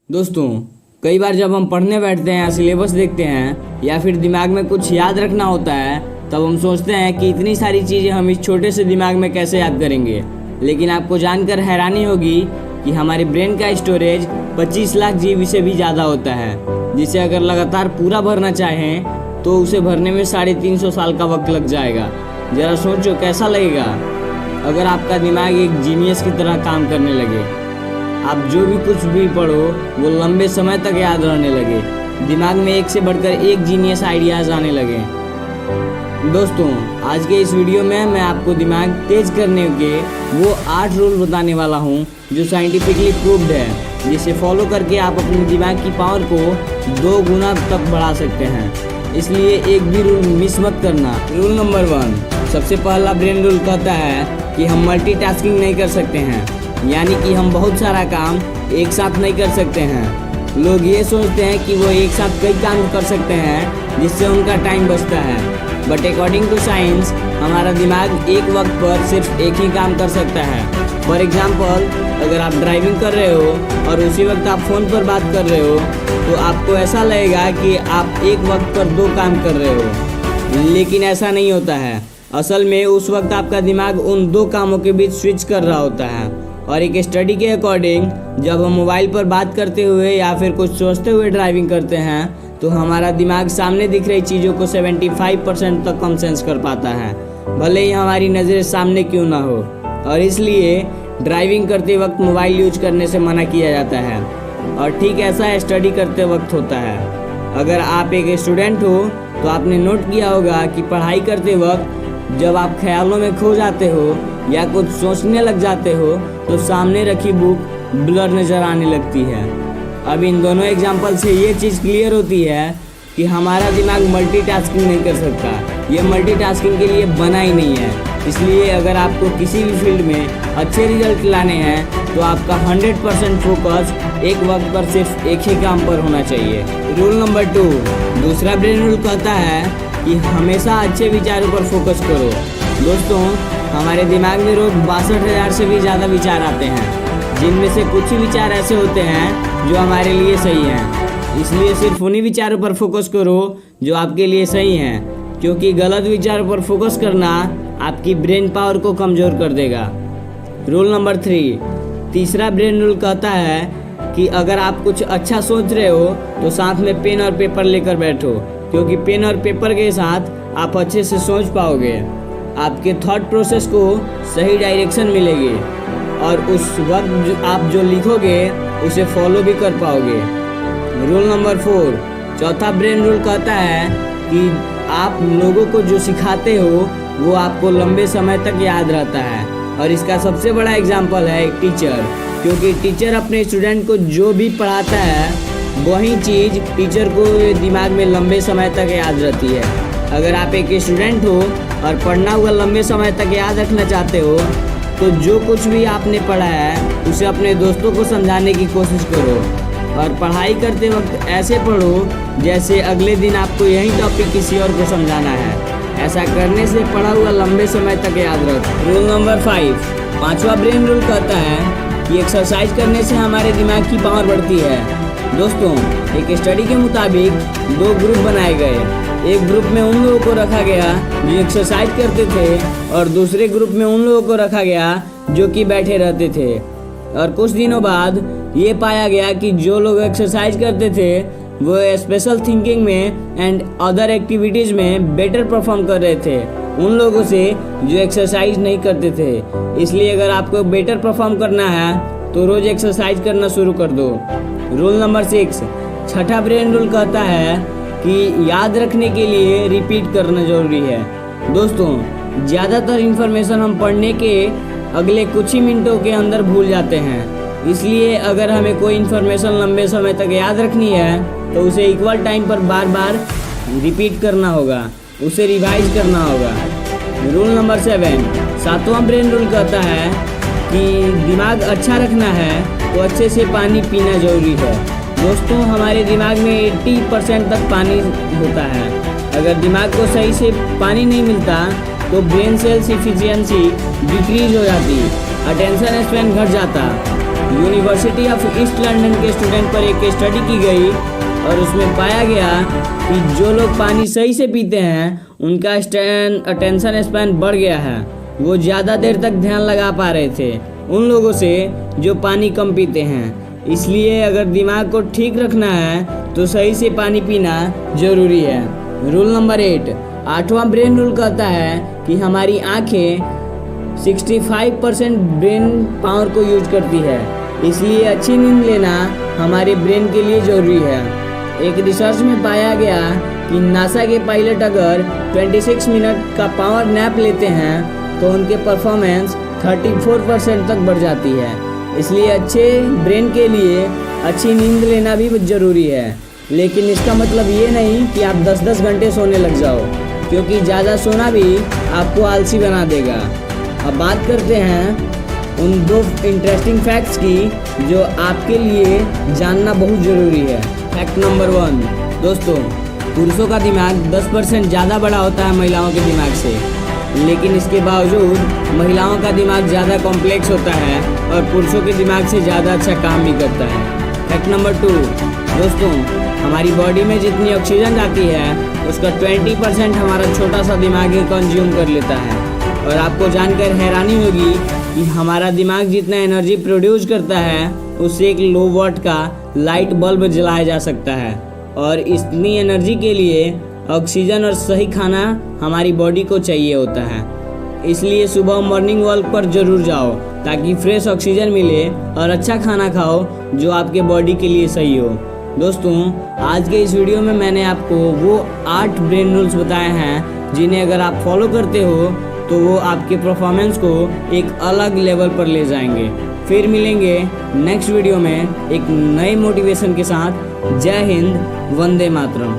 दोस्तों, कई बार जब हम पढ़ने बैठते हैं या सिलेबस देखते हैं या फिर दिमाग में कुछ याद रखना होता है, तब हम सोचते हैं कि इतनी सारी चीज़ें हम इस छोटे से दिमाग में कैसे याद करेंगे। लेकिन आपको जानकर हैरानी होगी कि हमारे ब्रेन का स्टोरेज 25 लाख जीबी से भी ज़्यादा होता है, जिसे अगर लगातार पूरा भरना चाहें तो उसे भरने में 350 साल का वक्त लग जाएगा। ज़रा सोचो कैसा लगेगा अगर आपका दिमाग एक जीनियस की तरह काम करने लगे। आप जो भी कुछ भी पढ़ो वो लंबे समय तक याद रहने लगे, दिमाग में एक से बढ़कर एक जीनियस आइडियाज़ आने लगे। दोस्तों, आज के इस वीडियो में मैं आपको दिमाग तेज करने के वो 8 रूल बताने वाला हूँ जो साइंटिफिकली प्रूव्ड है, जिसे फॉलो करके आप अपने दिमाग की पावर को 2 गुना तक बढ़ा सकते हैं। इसलिए एक भी रूल मिस मत करना। रूल नंबर 1, सबसे पहला ब्रेन रूल कहता है कि हम मल्टीटास्किंग नहीं कर सकते हैं, यानी कि हम बहुत सारा काम एक साथ नहीं कर सकते हैं। लोग ये सोचते हैं कि वो एक साथ कई काम कर सकते हैं जिससे उनका टाइम बचता है, बट अकॉर्डिंग टू साइंस हमारा दिमाग एक वक्त पर सिर्फ एक ही काम कर सकता है। फॉर एग्जाम्पल, अगर आप ड्राइविंग कर रहे हो और उसी वक्त आप फ़ोन पर बात कर रहे हो तो आपको ऐसा लगेगा कि आप एक वक्त पर 2 काम कर रहे हो, लेकिन ऐसा नहीं होता है। असल में उस वक्त आपका दिमाग उन 2 कामों के बीच स्विच कर रहा होता है। और एक स्टडी के अकॉर्डिंग जब हम मोबाइल पर बात करते हुए या फिर कुछ सोचते हुए ड्राइविंग करते हैं तो हमारा दिमाग सामने दिख रही चीज़ों को 75% तक कम सेंस कर पाता है, भले ही हमारी नज़रें सामने क्यों ना हो। और इसलिए ड्राइविंग करते वक्त मोबाइल यूज करने से मना किया जाता है। और ठीक ऐसा स्टडी करते वक्त होता है। अगर आप एक स्टूडेंट हो तो आपने नोट किया होगा कि पढ़ाई करते वक्त जब आप ख्यालों में खो जाते हो या कुछ सोचने लग जाते हो तो सामने रखी बुक ब्लर नज़र आने लगती है। अब इन दोनों एग्जाम्पल से ये चीज़ क्लियर होती है कि हमारा दिमाग मल्टीटास्किंग नहीं कर सकता, ये मल्टीटास्किंग के लिए बना ही नहीं है। इसलिए अगर आपको किसी भी फील्ड में अच्छे रिजल्ट लाने हैं तो आपका 100% फोकस एक वक्त पर सिर्फ एक ही काम पर होना चाहिए। रूल नंबर 2, दूसरा ब्रेन रूल कहता है कि हमेशा अच्छे विचारों पर फोकस करो। दोस्तों, हमारे दिमाग में रोज 62,000 से भी ज़्यादा विचार आते हैं, जिनमें से कुछ ही विचार ऐसे होते हैं जो हमारे लिए सही हैं। इसलिए सिर्फ उन्हीं विचारों पर फोकस करो जो आपके लिए सही हैं, क्योंकि गलत विचारों पर फोकस करना आपकी ब्रेन पावर को कमज़ोर कर देगा। रूल नंबर 3, तीसरा ब्रेन रूल कहता है कि अगर आप कुछ अच्छा सोच रहे हो तो साथ में पेन और पेपर लेकर बैठो, क्योंकि पेन और पेपर के साथ आप अच्छे से सोच पाओगे, आपके थॉट प्रोसेस को सही डायरेक्शन मिलेगी और उस वक्त आप जो लिखोगे उसे फॉलो भी कर पाओगे। रूल नंबर 4, चौथा ब्रेन रूल कहता है कि आप लोगों को जो सिखाते हो वो आपको लंबे समय तक याद रहता है। और इसका सबसे बड़ा एग्जाम्पल है एक टीचर, क्योंकि टीचर अपने स्टूडेंट को जो भी पढ़ाता है वही चीज़ टीचर को दिमाग में लंबे समय तक याद रहती है। अगर आप एक स्टूडेंट हो और पढ़ना हुआ लंबे समय तक याद रखना चाहते हो तो जो कुछ भी आपने पढ़ा है उसे अपने दोस्तों को समझाने की कोशिश करो और पढ़ाई करते वक्त ऐसे पढ़ो जैसे अगले दिन आपको यही टॉपिक किसी और को समझाना है। ऐसा करने से पढ़ा हुआ लंबे समय तक याद रहता है। रूल नंबर 5, पांचवा ब्रेन रूल कहता है कि एक्सरसाइज करने से हमारे दिमाग की पावर बढ़ती है। दोस्तों, एक स्टडी के मुताबिक 2 ग्रुप बनाए गए। एक ग्रुप में उन लोगों को रखा गया जो एक्सरसाइज करते थे और दूसरे ग्रुप में उन लोगों को रखा गया जो कि बैठे रहते थे। और कुछ दिनों बाद ये पाया गया कि जो लोग एक्सरसाइज करते थे वो स्पेशल थिंकिंग में एंड अदर एक्टिविटीज़ में बेटर परफॉर्म कर रहे थे उन लोगों से जो एक्सरसाइज नहीं करते थे। इसलिए अगर आपको बेटर परफॉर्म करना है तो रोज़ एक्सरसाइज करना शुरू कर दो। रूल नंबर 6, छठा ब्रेन रूल कहता है कि याद रखने के लिए रिपीट करना जरूरी है। दोस्तों, ज़्यादातर इन्फॉर्मेशन हम पढ़ने के अगले कुछ ही मिनटों के अंदर भूल जाते हैं। इसलिए अगर हमें कोई इन्फॉर्मेशन लंबे समय तक याद रखनी है तो उसे इक्वल टाइम पर बार बार रिपीट करना होगा, उसे रिवाइज करना होगा। रूल नंबर 7, सातवां ब्रेन रूल कहता है कि दिमाग अच्छा रखना है तो अच्छे से पानी पीना जरूरी है। दोस्तों, हमारे दिमाग में 80% तक पानी होता है। अगर दिमाग को सही से पानी नहीं मिलता तो ब्रेन सेल्स इफिशियंसी डिक्रीज हो जाती, अटेंशन स्पैन घट जाता यूनिवर्सिटी ऑफ ईस्ट लंदन के स्टूडेंट पर एक स्टडी की गई और उसमें पाया गया कि जो लोग पानी सही से पीते हैं उनका अटेंशन स्पैन बढ़ गया है। वो ज़्यादा देर तक ध्यान लगा पा रहे थे उन लोगों से जो पानी कम पीते हैं। इसलिए अगर दिमाग को ठीक रखना है तो सही से पानी पीना जरूरी है। रूल नंबर 8, 8वां ब्रेन रूल कहता है कि हमारी आँखें 65% ब्रेन पावर को यूज करती है, इसलिए अच्छी नींद लेना हमारे ब्रेन के लिए ज़रूरी है। एक रिसर्च में पाया गया कि नासा के पायलट अगर 26 मिनट का पावर नैप लेते हैं तो उनके परफॉर्मेंस 34% तक बढ़ जाती है। इसलिए अच्छे ब्रेन के लिए अच्छी नींद लेना भी ज़रूरी है, लेकिन इसका मतलब ये नहीं कि आप 10-10 घंटे सोने लग जाओ, क्योंकि ज़्यादा सोना भी आपको आलसी बना देगा। अब बात करते हैं उन 2 इंटरेस्टिंग फैक्ट्स की जो आपके लिए जानना बहुत ज़रूरी है। फैक्ट नंबर 1, दोस्तों, पुरुषों का दिमाग 10% ज़्यादा बड़ा होता है महिलाओं के दिमाग से, लेकिन इसके बावजूद महिलाओं का दिमाग ज़्यादा कॉम्प्लेक्स होता है और पुरुषों के दिमाग से ज़्यादा अच्छा काम भी करता है। फैक्ट नंबर 2, दोस्तों, हमारी बॉडी में जितनी ऑक्सीजन जाती है उसका 20% हमारा छोटा सा दिमाग ही कंज्यूम कर लेता है। और आपको जानकर हैरानी होगी कि हमारा दिमाग जितना एनर्जी प्रोड्यूस करता है उससे एक लो वॉट का लाइट बल्ब जलाया जा सकता है। और इतनी एनर्जी के लिए ऑक्सीजन और सही खाना हमारी बॉडी को चाहिए होता है। इसलिए सुबह मॉर्निंग वॉक पर जरूर जाओ ताकि फ्रेश ऑक्सीजन मिले और अच्छा खाना खाओ जो आपके बॉडी के लिए सही हो। दोस्तों, आज के इस वीडियो में मैंने आपको वो 8 ब्रेन रूल्स बताए हैं जिन्हें अगर आप फॉलो करते हो तो वो आपके परफॉर्मेंस को एक अलग लेवल पर ले जाएंगे। फिर मिलेंगे नेक्स्ट वीडियो में एक नए मोटिवेशन के साथ। जय हिंद, वंदे मातरम।